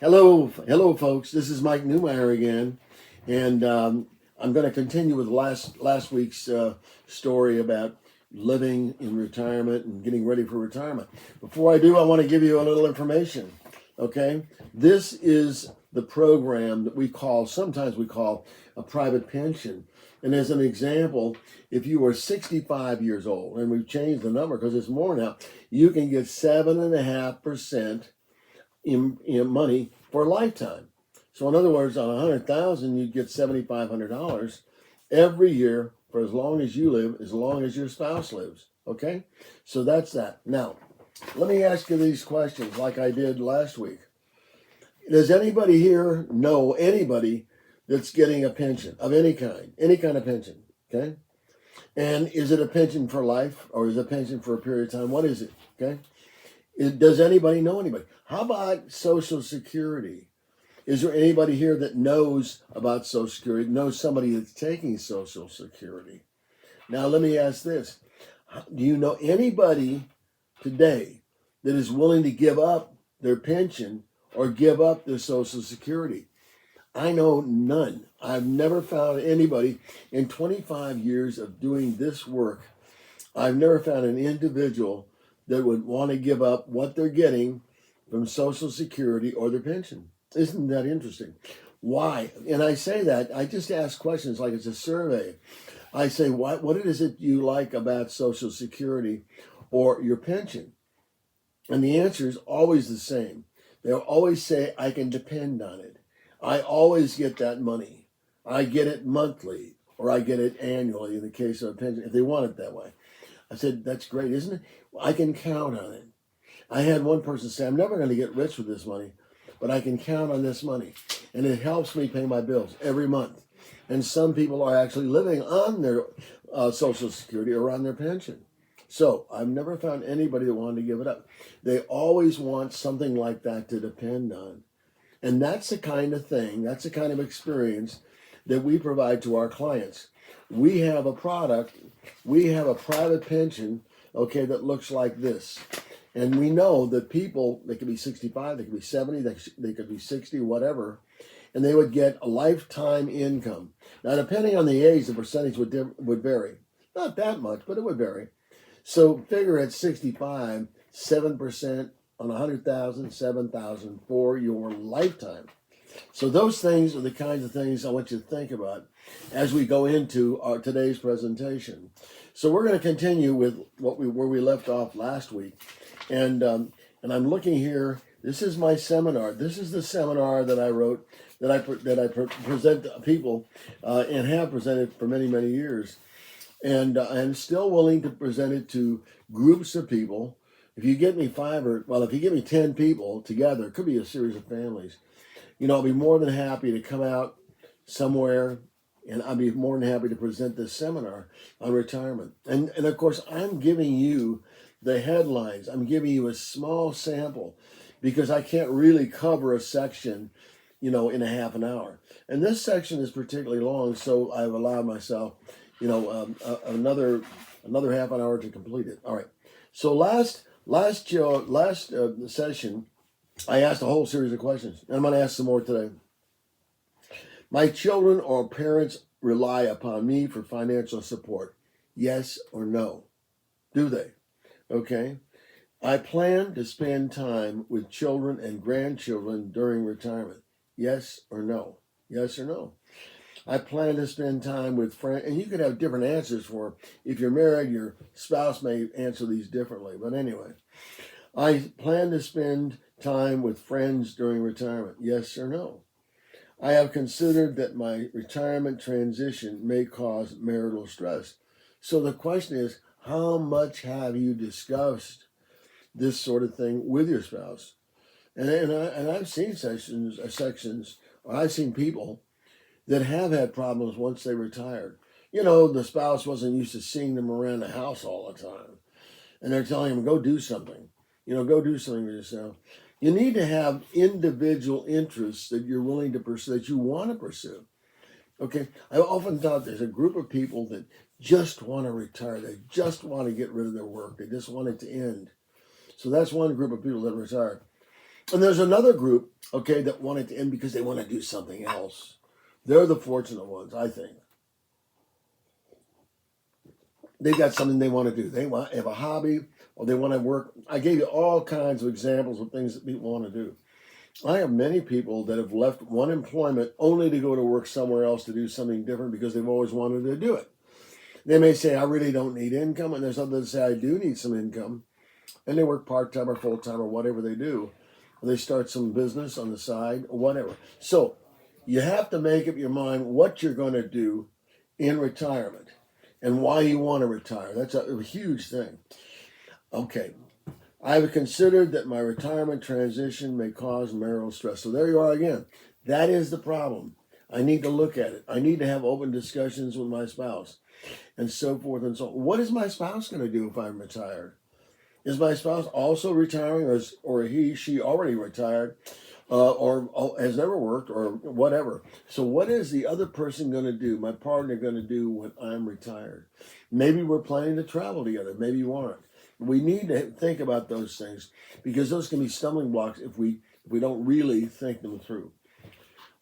Hello, folks. This is Mike Newmeyer again, and I'm going to continue with last week's story about living in retirement and getting ready for retirement. Before I do, I want to give you a little information. Okay, this is the program that sometimes we call a private pension. And as an example, if you are 65 years old, and we've changed the number because it's more now, you can get 7.5% in money for a lifetime. So in other words, on 100,000, you get $7,500 every year for as long as you live, as long as your spouse lives. Okay, so that's that. Now, let me ask you these questions, like I did last week. Does anybody here know anybody that's getting a pension of any kind of pension? Okay, and is it a pension for life or is it a pension for a period of time? What is it? Okay. Does anybody know anybody? How about Social Security? Is there anybody here that knows about Social Security, knows somebody that's taking Social Security? Now, let me ask this. Do you know anybody today that is willing to give up their pension or give up their Social Security? I know none. I've never found anybody in 25 years of doing this work. I've never found an individual that would want to give up what they're getting from Social Security or their pension. Isn't that interesting? Why? And I say that, I just ask questions like it's a survey. I say, what is it you like about Social Security or your pension? And the answer is always the same. They'll always say, I can depend on it. I always get that money. I get it monthly or I get it annually in the case of a pension, if they want it that way. I said, that's great, isn't it? I can count on it. I had one person say, I'm never going to get rich with this money, but I can count on this money. And it helps me pay my bills every month. And some people are actually living on their Social Security or on their pension. So I've never found anybody that wanted to give it up. They always want something like that to depend on. And that's the kind of thing, that's the kind of experience that we provide to our clients. We have a product, we have a private pension, okay, that looks like this. And we know that people, they could be 65, they could be 70, they could be 60, whatever, and they would get a lifetime income. Now, depending on the age, the percentage would vary. Not that much, but it would vary. So figure at 65, 7% on 100,000, 7,000 for your lifetime. So those things are the kinds of things I want you to think about as we go into today's presentation. So we're going to continue with where we left off last week, and I'm looking here. This is my seminar. This is the seminar that I wrote that I present to people and have presented for many years, and I'm still willing to present it to groups of people. If you get me if you get me 10 people together, it could be a series of families. I'll be more than happy to come out somewhere and I'll be more than happy to present this seminar on retirement. And of course, I'm giving you the headlines. I'm giving you a small sample because I can't really cover a section, in a half an hour. And this section is particularly long, so I've allowed myself, another half an hour to complete it. All right. So last session, I asked a whole series of questions, and I'm going to ask some more today. My children or parents rely upon me for financial support. Yes or no? Do they? Okay. I plan to spend time with children and grandchildren during retirement. Yes or no? Yes or no? I plan to spend time with friends, and you could have different answers for, if you're married, your spouse may answer these differently. But anyway, I plan to spend time with friends during retirement. Yes or no? I have considered that my retirement transition may cause marital stress. So the question is, how much have you discussed this sort of thing with your spouse? And I've seen sections, or I've seen people that have had problems once they retired. The spouse wasn't used to seeing them around the house all the time. And they're telling them, go do something. Go do something with yourself. You need to have individual interests that you're willing to pursue, that you want to pursue. Okay, I've often thought there's a group of people that just want to retire. They just want to get rid of their work. They just want it to end. So that's one group of people that retire. And there's another group, okay, that want it to end because they want to do something else. They're the fortunate ones, I think. They got something they want to do. They want have a hobby or they want to work. I gave you all kinds of examples of things that people want to do. I have many people that have left one employment only to go to work somewhere else to do something different because they've always wanted to do it. They may say, I really don't need income, and there's others that say, I do need some income, and they work part-time or full-time or whatever they do. They start some business on the side or whatever. So you have to make up your mind what you're going to do in retirement and why you want to retire. That's a huge thing. Okay. I have considered that my retirement transition may cause marital stress. So there you are again. That is the problem. I need to look at it. I need to have open discussions with my spouse and so forth and so on. What is my spouse going to do if I'm retired? Is my spouse also retiring, or she already retired, or has never worked, or whatever? So what is the other person going to do, my partner going to do when I'm retired? Maybe we're planning to travel together. Maybe you aren't. We need to think about those things because those can be stumbling blocks if we don't really think them through.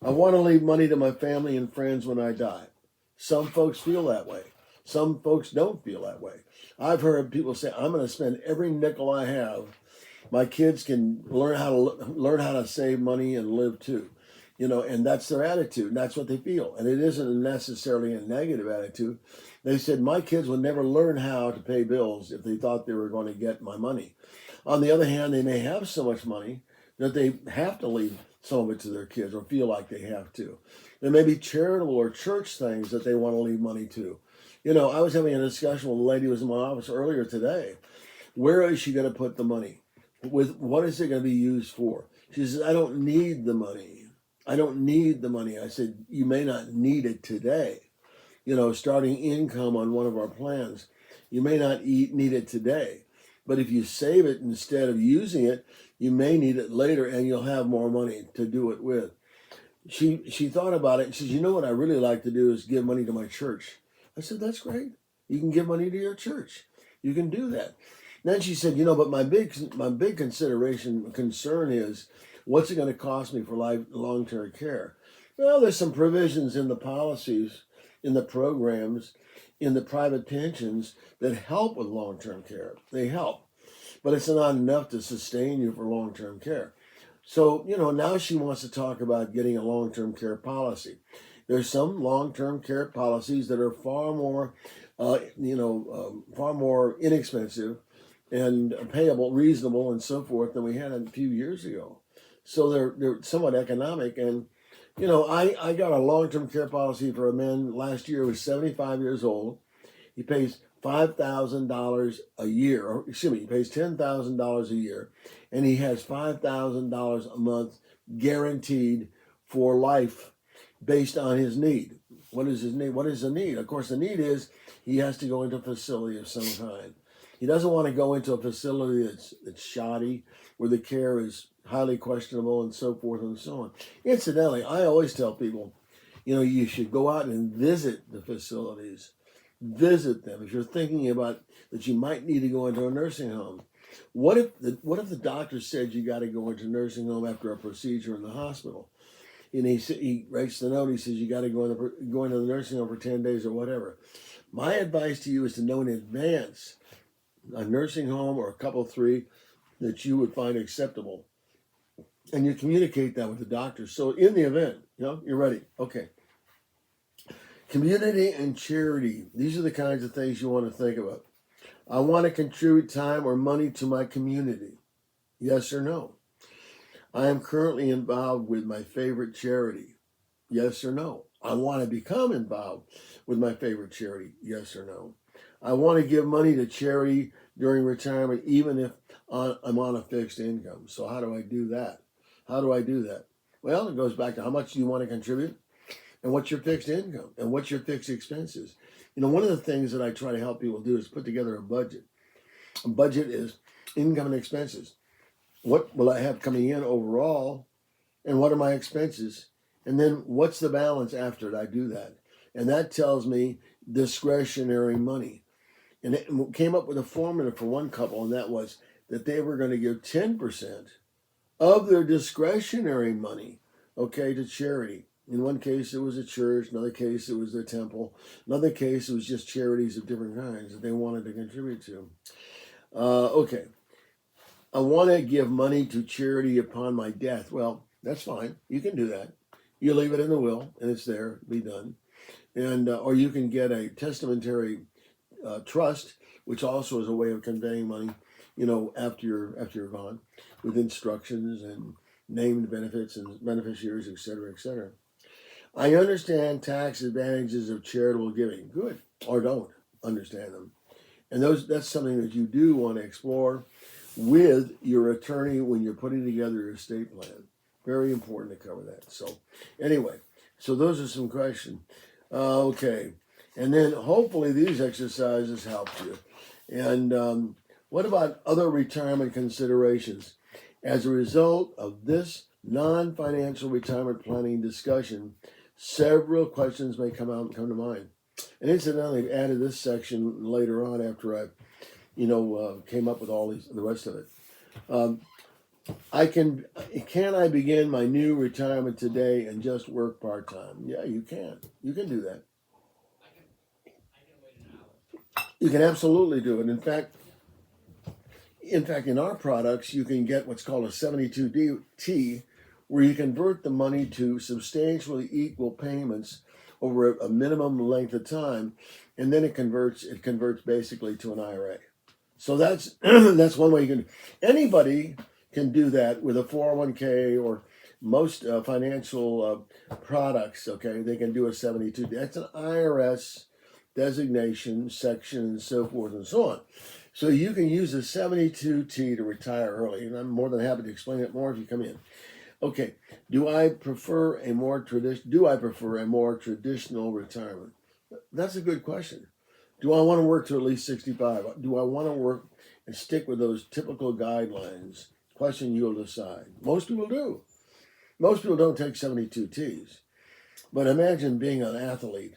I want to leave money to my family and friends when I die. Some folks feel that way. Some folks don't feel that way. I've heard people say, I'm going to spend every nickel I have. My kids can learn how to save money and live too. And that's their attitude, and that's what they feel. And it isn't necessarily a negative attitude. They said, my kids would never learn how to pay bills if they thought they were going to get my money. On the other hand, they may have so much money that they have to leave some of it to their kids or feel like they have to. There may be charitable or church things that they want to leave money to. I was having a discussion with a lady who was in my office earlier today. Where is she going to put the money? What is it going to be used for? She says, I don't need the money. I don't need the money. I said, you may not need it today. Starting income on one of our plans, you may not need it today. But if you save it instead of using it, you may need it later and you'll have more money to do it with. She thought about it and says, what I really like to do is give money to my church. I said, that's great. You can give money to your church. You can do that. Then she said, but my big concern is, what's it going to cost me for long-term care? Well, there's some provisions in the policies, in the programs, in the private pensions that help with long-term care. They help, but it's not enough to sustain you for long-term care. So, now she wants to talk about getting a long-term care policy. There's some long-term care policies that are far more, far more inexpensive and payable, reasonable, and so forth than we had a few years ago. So they're somewhat economic. And, I got a long-term care policy for a man last year who was 75 years old. He pays $5,000 a year, or excuse me, he pays $10,000 a year, and he has $5,000 a month guaranteed for life based on his need. What is his need? What is the need? Of course, the need is he has to go into a facility of some kind. He doesn't want to go into a facility that's shoddy, where the care is highly questionable and so forth and so on. Incidentally, I always tell people, you should go out and visit the facilities. Visit them. If you're thinking about that you might need to go into a nursing home. What if the doctor said you got to go into a nursing home after a procedure in the hospital? And he writes the note, he says, you got to go into the nursing home for 10 days or whatever. My advice to you is to know in advance a nursing home or a couple, three, that you would find acceptable. And you communicate that with the doctor. So in the event, you're ready. Okay. Community and charity. These are the kinds of things you want to think about. I want to contribute time or money to my community. Yes or no? I am currently involved with my favorite charity. Yes or no? I want to become involved with my favorite charity. Yes or no? I want to give money to charity during retirement, even if I'm on a fixed income. So how do I do that? How do I do that? Well, it goes back to how much do you want to contribute and what's your fixed income and what's your fixed expenses. One of the things that I try to help people do is put together a budget. A budget is income and expenses. What will I have coming in overall, and what are my expenses? And then what's the balance after I do that? And that tells me discretionary money. And it came up with a formula for one couple, and that was that they were going to give 10% of their discretionary money, okay, to charity. In one case, it was a church. Another case, it was a temple. Another case, it was just charities of different kinds that they wanted to contribute to. Okay, I want to give money to charity upon my death. Well, that's fine. You can do that. You leave it in the will, and it's there, be done. And or you can get a testamentary trust, which also is a way of conveying money, after you're gone, with instructions and named benefits and beneficiaries, etc., etc. I understand tax advantages of charitable giving. Good, or don't understand them, and that's something that you do want to explore with your attorney when you're putting together your estate plan. Very important to cover that. So, anyway, so those are some questions. Okay, and then hopefully these exercises help you. And what about other retirement considerations? As a result of this non-financial retirement planning discussion, several questions may come to mind. And incidentally, I've added this section later on after I, came up with the rest of it. Can I begin my new retirement today and just work part time? Yeah, you can. You can do that. You can absolutely do it. In fact, in our products, you can get what's called a 72T, where you convert the money to substantially equal payments over a minimum length of time, and then it converts basically to an IRA. So that's that's one way you can. Anybody can do that with a 401k or most financial products. Okay, they can do a 72. That's an IRS designation, section, and so forth and so on. So you can use a 72T to retire early, and I'm more than happy to explain it more if you come in. Okay, do I prefer a more traditional retirement? That's a good question. Do I want to work to at least 65? Do I want to work and stick with those typical guidelines? Question you'll decide. Most people do. Most people don't take 72Ts. But imagine being an athlete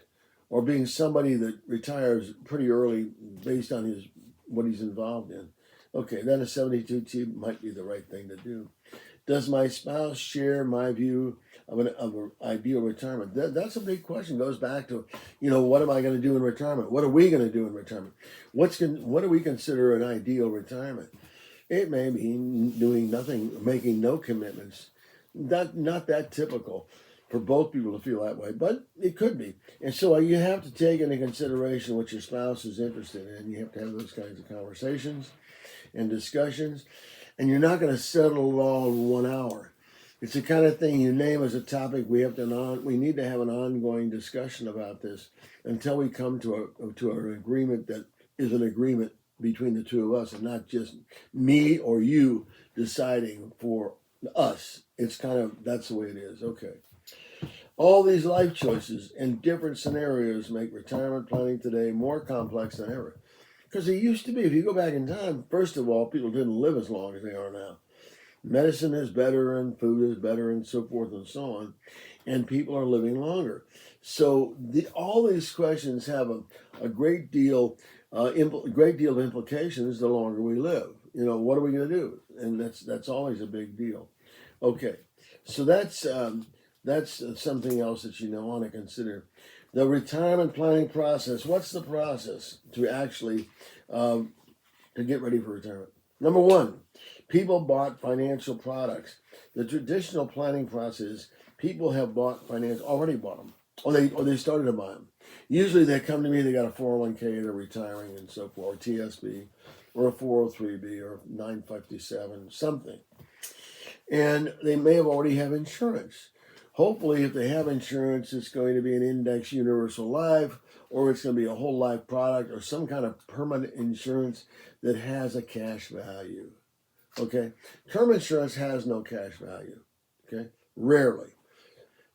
or being somebody that retires pretty early based on what he's involved in. Okay, then a 72T might be the right thing to do. Does my spouse share my view of an ideal retirement? That's a big question. It goes back to, what am I going to do in retirement? What are we going to do in retirement? What do we consider an ideal retirement? It may mean doing nothing, making no commitments. Not that typical for both people to feel that way, but it could be. And so you have to take into consideration what your spouse is interested in. You have to have those kinds of conversations and discussions. And you're not going to settle it all in 1 hour. It's the kind of thing you name as a topic. We need to have an ongoing discussion about this until we come to an agreement that is an agreement between the two of us, and not just me or you deciding for us. It's that's the way it is. Okay. All these life choices and different scenarios make retirement planning today more complex than ever. Because it used to be, if you go back in time, first of all, people didn't live as long as they are now. Medicine is better and food is better and so forth and so on. And people are living longer. So all these questions have a great deal of implications the longer we live. What are we going to do? And that's always a big deal. Okay, so that's something else that you want to consider. The retirement planning process. What's the process to actually to get ready for retirement? Number one, people bought financial products. The traditional planning process, people have already bought them, or they started to buy them. Usually they come to me, they got a 401k, they're retiring and so forth, or TSB, or a 403b, or 957, something. And they may have already have insurance. Hopefully, if they have insurance, it's going to be an index universal life, or it's going to be a whole life product, or some kind of permanent insurance that has a cash value. Okay? Term insurance has no cash value. Okay? Rarely.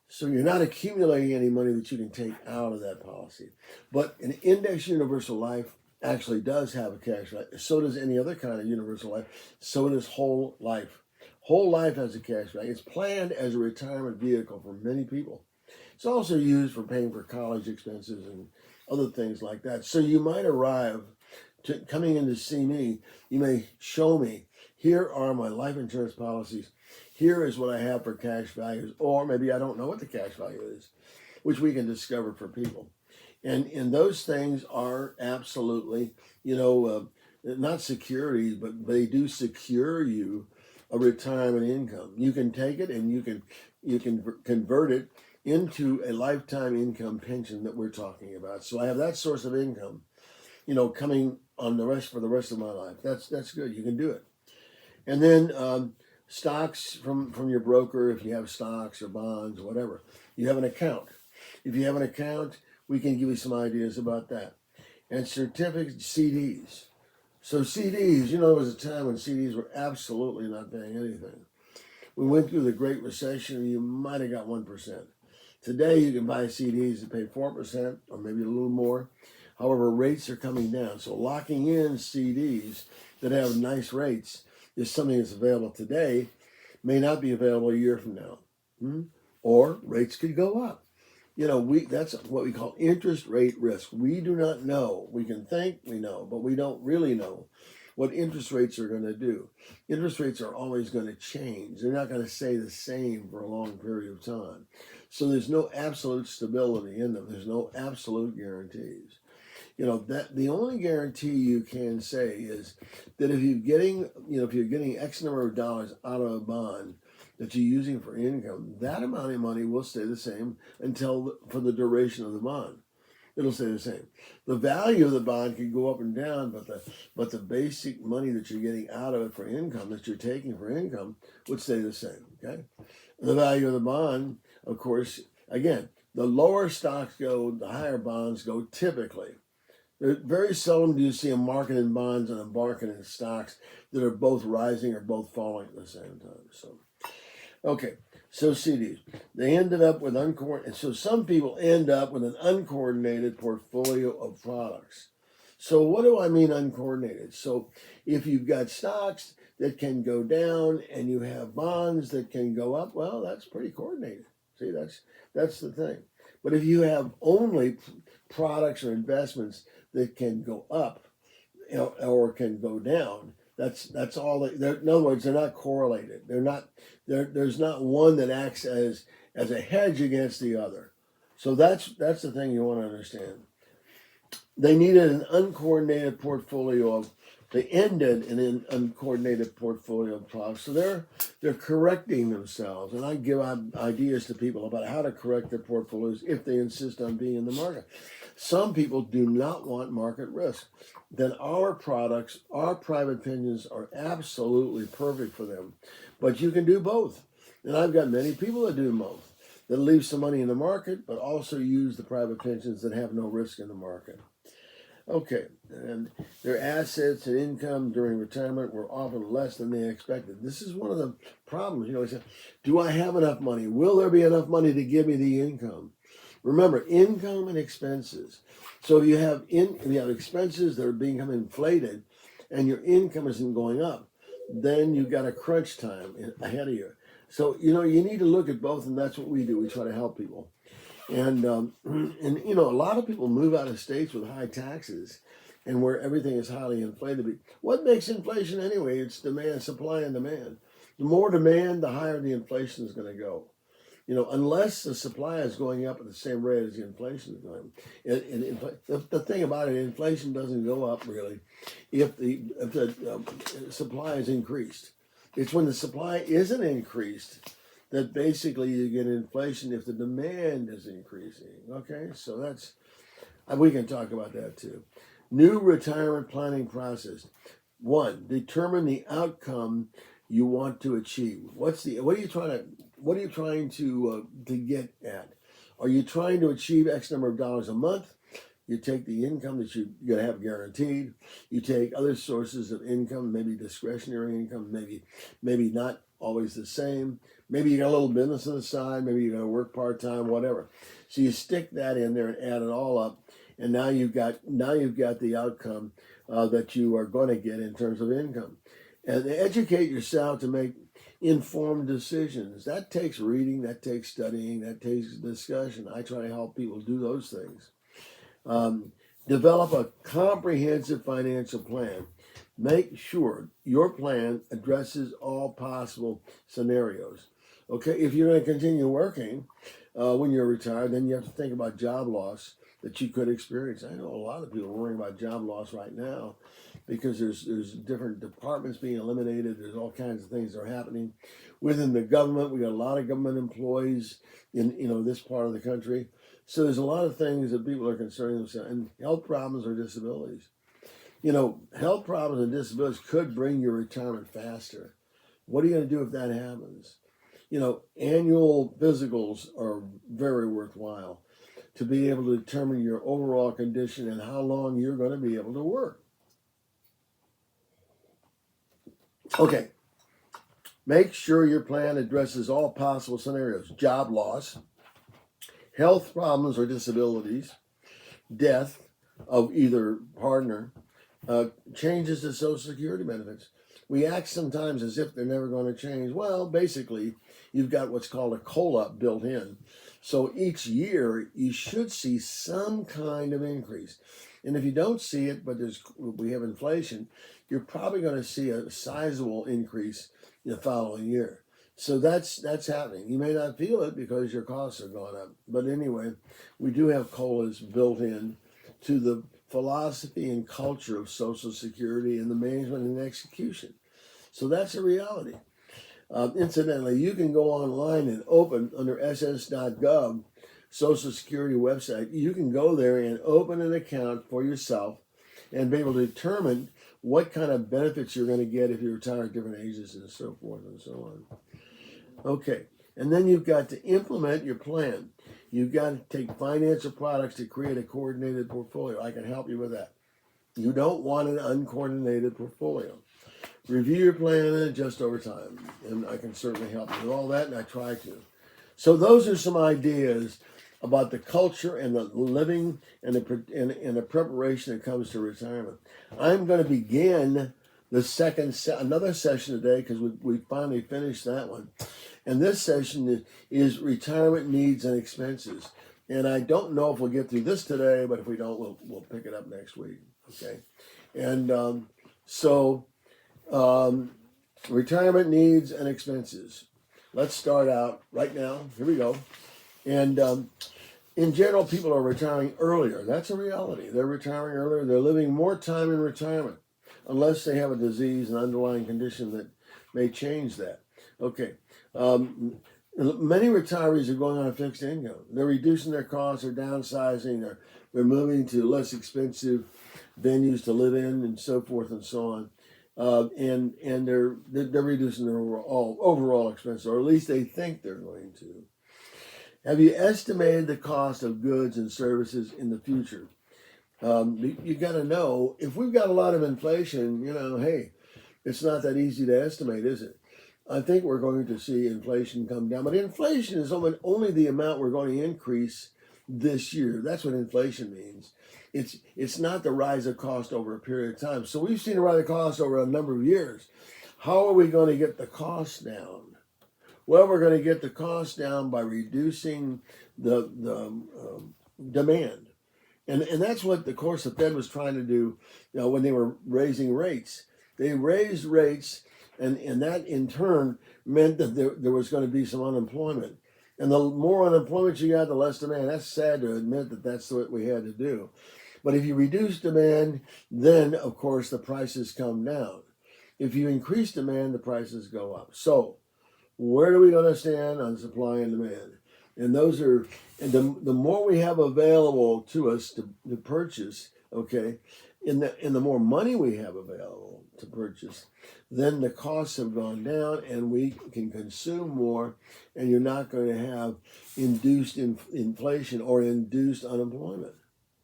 So you're not accumulating any money that you can take out of that policy. But an index universal life actually does have a cash value. So does any other kind of universal life. So does whole life. Whole life has a cash value. It's planned as a retirement vehicle for many people. It's also used for paying for college expenses and other things like that. So you might arrive coming in to see me. You may show me, here are my life insurance policies. Here is what I have for cash values, or maybe I don't know what the cash value is, which we can discover for people. And those things are absolutely, not securities, but they do secure you a retirement income. You can take it and you can convert it into a lifetime income pension that we're talking about. So I have that source of income, coming on for the rest of my life. That's good. You can do it. And then stocks from your broker, if you have stocks or bonds or whatever, you have an account. If you have an account, we can give you some ideas about that. And certificates, CDs. So CDs, there was a time when CDs were absolutely not paying anything. We went through the Great Recession, and you might have got 1%. Today, you can buy CDs that pay 4% or maybe a little more. However, rates are coming down. So locking in CDs that have nice rates is something that's available today, may not be available a year from now. Or rates could go up. That's what we call interest rate risk. We do not know. We can think we know, but we don't really know what interest rates are going to do. Interest rates are always going to change. They're not going to stay the same for a long period of time. So there's no absolute stability in them. There's no absolute guarantees. That the only guarantee you can say is that if you're getting X number of dollars out of a bond that you're using for income, that amount of money will stay the same for the duration of the bond. It'll stay the same. The value of the bond can go up and down, but the basic money that you're getting out of it for income, that you're taking for income, would stay the same. Okay. The value of the bond, of course, again, the lower stocks go, the higher bonds go typically. Very seldom do you see a market in bonds and a market in stocks that are both rising or both falling at the same time. So CDs, they ended up with uncoordinated. So some people end up with an uncoordinated portfolio of products. So what do I mean uncoordinated? So if you've got stocks that can go down and you have bonds that can go up, well, that's pretty coordinated. See, that's the thing. But if you have only products or investments that can go up, or can go down, that's all. In other words, they're not correlated. They're not. There's not one that acts as a hedge against the other. So that's the thing you want to understand. They needed an uncoordinated portfolio of. They ended in an uncoordinated portfolio of products. So they're correcting themselves, and I give ideas to people about how to correct their portfolios if they insist on being in the market. Some people do not want market risk. Then our products, our private pensions are absolutely perfect for them. But you can do both. And I've got many people that do both, that leave some money in the market, but also use the private pensions that have no risk in the market. Okay, and their assets and income during retirement were often less than they expected. This is one of the problems. They say, do I have enough money? Will there be enough money to give me the income? Remember, income and expenses. So if you have expenses that are becoming inflated and your income isn't going up, then you've got a crunch time ahead of you. So, you need to look at both, and that's what we do. We try to help people. And a lot of people move out of states with high taxes and where everything is highly inflated. What makes inflation anyway? It's demand, supply and demand. The more demand, the higher the inflation is going to go. Unless the supply is going up at the same rate as the inflation is going. The thing about it, inflation doesn't go up really if the supply is increased. It's when the supply isn't increased that basically you get inflation if the demand is increasing. Okay, so we can talk about that too. New retirement planning process. 1, determine the outcome you want to achieve. What are you trying to get at? Are you trying to achieve X number of dollars a month? You take the income that you're going to have guaranteed. You take other sources of income, maybe discretionary income, maybe not always the same. Maybe you got a little business on the side. Maybe you're going to work part-time, whatever. So you stick that in there and add it all up, and now you've got the outcome that you are going to get in terms of income. And educate yourself to make informed decisions. That takes reading, that takes studying, that takes discussion. I try to help people do those things. Develop a comprehensive financial plan. Make sure your plan addresses all possible scenarios. Okay, if you're going to continue working when you're retired, then you have to think about job loss that you could experience. I know a lot of people are worrying about job loss right now because there's different departments being eliminated. There's all kinds of things that are happening within the government. We got a lot of government employees in this part of the country, so there's a lot of things that people are concerning themselves, and health problems or disabilities. Health problems and disabilities could bring your retirement faster. What are you going to do if that happens? Annual physicals are very worthwhile to be able to determine your overall condition and how long you're going to be able to work. Okay, make sure your plan addresses all possible scenarios: job loss, health problems or disabilities, death of either partner, changes to Social Security benefits. We act sometimes as if they're never going to change. Well, basically, you've got what's called a COLA built in. So each year, you should see some kind of increase. And if you don't see it, but we have inflation, you're probably going to see a sizable increase in the following year. So that's happening. You may not feel it because your costs are going up. But anyway, we do have COLAs built in to the philosophy and culture of Social Security and the management and execution. So that's a reality. Incidentally, you can go online and open under ss.gov, Social Security website. You can go there and open an account for yourself and be able to determine what kind of benefits you're going to get if you retire at different ages and so forth and so on. Okay, and then you've got to implement your plan. You've got to take financial products to create a coordinated portfolio. I can help you with that. You don't want an uncoordinated portfolio. Review your plan and adjust over time. And I can certainly help you with all that, and I try to. So those are some ideas about the culture and the living and the preparation that comes to retirement. I'm going to begin another session today because we finally finished that one. And this session is retirement needs and expenses. And I don't know if we'll get through this today, but if we don't, we'll pick it up next week. Okay. And retirement needs and expenses. Let's start out right now. Here we go. And in general, people are retiring earlier. That's a reality. They're retiring earlier. They're living more time in retirement, unless they have a disease, an underlying condition that may change that. Okay. Many retirees are going on a fixed income. They're reducing their costs, they're downsizing, they're moving to less expensive venues to live in, and so forth and so on. And they're reducing their overall expense, or at least they think they're going to. Have you estimated the cost of goods and services in the future? You got to know, if we've got a lot of inflation, hey, it's not that easy to estimate, is it? I think we're going to see inflation come down, but inflation is only the amount we're going to increase this year. That's what inflation means. It's not the rise of cost over a period of time. So we've seen a rise of cost over a number of years. How are we going to get the cost down? Well, we're going to get the cost down by reducing the demand. And that's what, of course, the Fed was trying to do when they were raising rates. They raised rates, and that in turn meant that there was going to be some unemployment. And the more unemployment you got, the less demand. That's sad to admit that that's what we had to do. But if you reduce demand, then, of course, the prices come down. If you increase demand, the prices go up. So where are we going to stand on supply and demand? And the more we have available to us to purchase, okay, in the more money we have available to purchase, then the costs have gone down and we can consume more, and you're not going to have induced inflation or induced unemployment.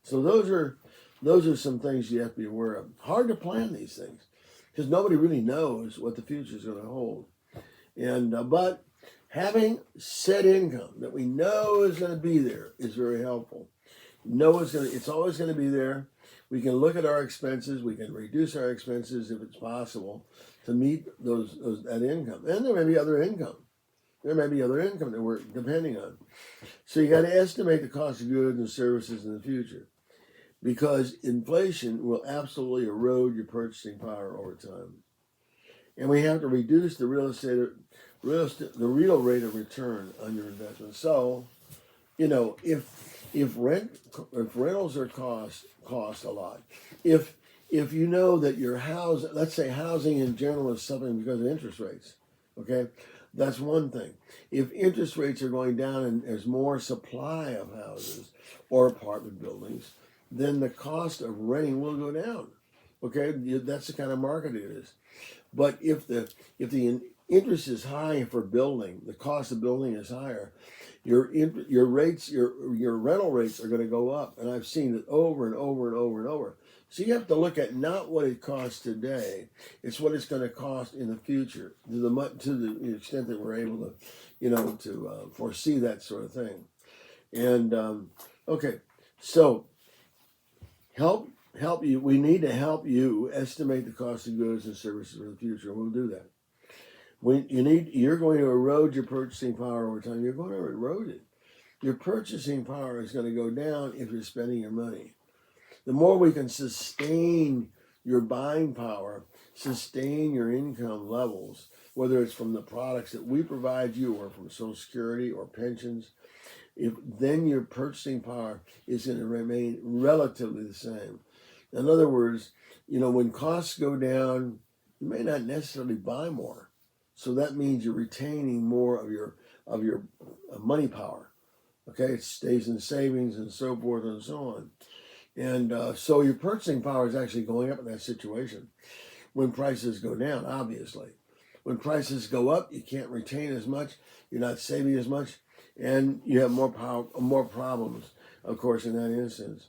So those are some things you have to be aware of. Hard to plan these things because nobody really knows what the future is going to hold. And but having set income that we know is going to be there is very helpful. It's always going to be there. We can look at our expenses. We can reduce our expenses if it's possible to meet that income. And there may be other income. There may be other income that we're depending on. So you got to estimate the cost of goods and services in the future. because inflation will absolutely erode your purchasing power over time. And we have to reduce the the real rate of return on your investment. So, if rentals are cost a lot, if you know that your house, let's say housing in general is suffering because of interest rates, okay, that's one thing. If interest rates are going down and there's more supply of houses or apartment buildings, then the cost of renting will go down. Okay, that's the kind of market it is. But if the interest is high for building, the cost of building is higher, your rates, your rental rates are going to go up, and I've seen it over and over and over and over. So you have to look at not what it costs today; it's what it's going to cost in the future. To the extent that we're able to, foresee that sort of thing. And okay, so help you. We need to help you estimate the cost of goods and services for the future. We'll do that. You're going to erode your purchasing power over time. You're going to erode it. Your purchasing power is going to go down if you're spending your money. The more we can sustain your buying power, sustain your income levels, whether it's from the products that we provide you or from Social Security or pensions, then your purchasing power is going to remain relatively the same. In other words, when costs go down, you may not necessarily buy more. So that means you're retaining more of your money power. Okay, it stays in savings and so forth and so on. And so your purchasing power is actually going up in that situation. When prices go down, obviously. When prices go up, you can't retain as much. You're not saving as much, and you have more problems, of course, in that instance.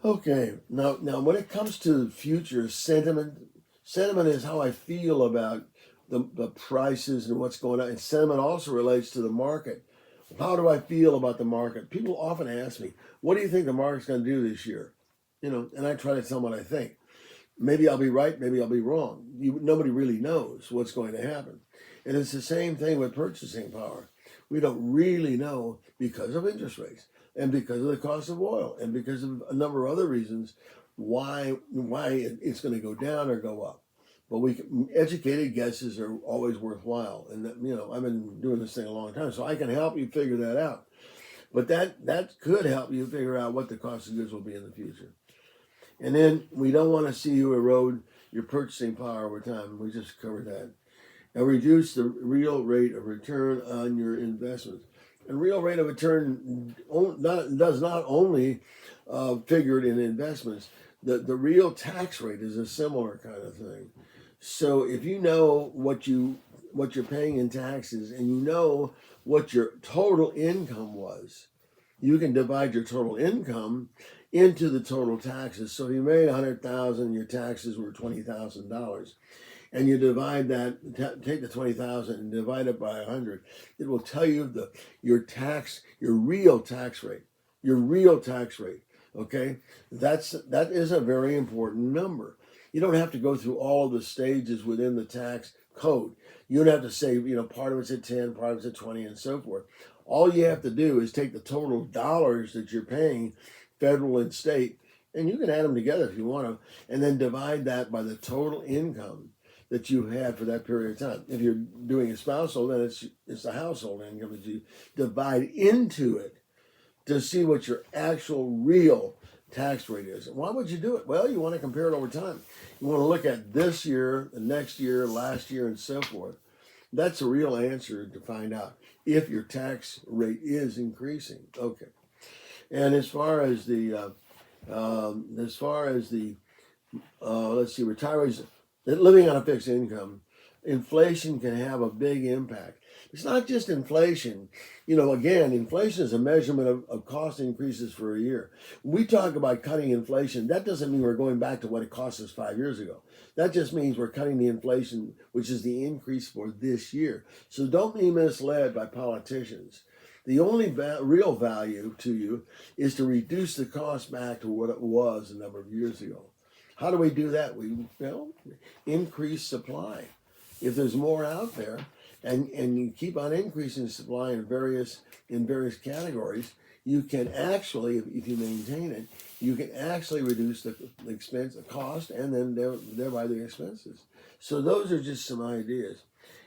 Okay, now when it comes to the future, sentiment is how I feel about the prices and what's going on. And sentiment also relates to the market. How do I feel about the market? People often ask me, what do you think the market's going to do this year? And I try to tell them what I think. Maybe I'll be right, maybe I'll be wrong. Nobody really knows what's going to happen. And it's the same thing with purchasing power. We don't really know because of interest rates and because of the cost of oil and because of a number of other reasons why it's going to go down or go up. But educated guesses are always worthwhile. And I've been doing this thing a long time, so I can help you figure that out. But that could help you figure out what the cost of goods will be in the future. And then we don't want to see you erode your purchasing power over time. We just covered that. And reduce the real rate of return on your investments. And real rate of return does not only figured in investments. The real tax rate is a similar kind of thing. So if you know what you're paying in taxes and you know what your total income was, you can divide your total income into the total taxes. So if you made $100,000, your taxes were $20,000, and you divide that, take the 20,000 and divide it by 100. It will tell you your real tax rate, Okay, that is a very important number. You don't have to go through all of the stages within the tax code. You don't have to say, part of it's at 10, part of it's at 20, and so forth. All you have to do is take the total dollars that you're paying, federal and state, and you can add them together if you want to, and then divide that by the total income that you had for that period of time. If you're doing a spousal, then it's the household income that you divide into it to see what your actual real tax rate is. And why would you do it? Well, you want to compare it over time. You want to look at this year, the next year, last year, and so forth. That's a real answer to find out if your tax rate is increasing. Okay. And as far as the retirees living on a fixed income, inflation can have a big impact. It's not just inflation. Again, inflation is a measurement of cost increases for a year. When we talk about cutting inflation, that doesn't mean we're going back to what it cost us 5 years ago. That just means we're cutting the inflation, which is the increase for this year. So don't be misled by politicians. The only real value to you is to reduce the cost back to what it was a number of years ago. How do we do that? We increase supply. If there's more out there, and you keep on increasing the supply in various categories, you can actually, if you maintain it, you can actually reduce the expense, the cost, and then thereby the expenses. So those are just some ideas,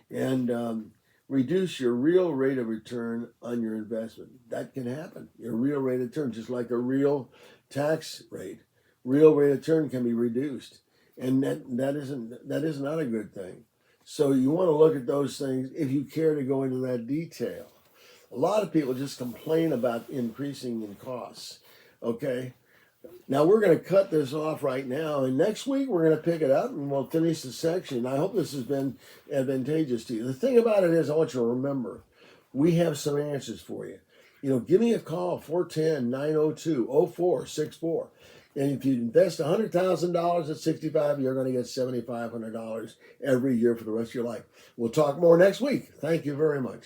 and reduce your real rate of return on your investment. That can happen. Your real rate of return, just like a real tax rate, real rate of return can be reduced, and that is not a good thing. So you want to look at those things if you care to go into that detail. A lot of people just complain about increasing in costs. Okay, now we're going to cut this off right now, and next week we're going to pick it up and we'll finish the section. I hope this has been advantageous to you. The thing about it is, I want you to remember, we have some answers for you. Give me a call, 410-902-0464. And if you invest $100,000 at 65, you're going to get $7,500 every year for the rest of your life. We'll talk more next week. Thank you very much.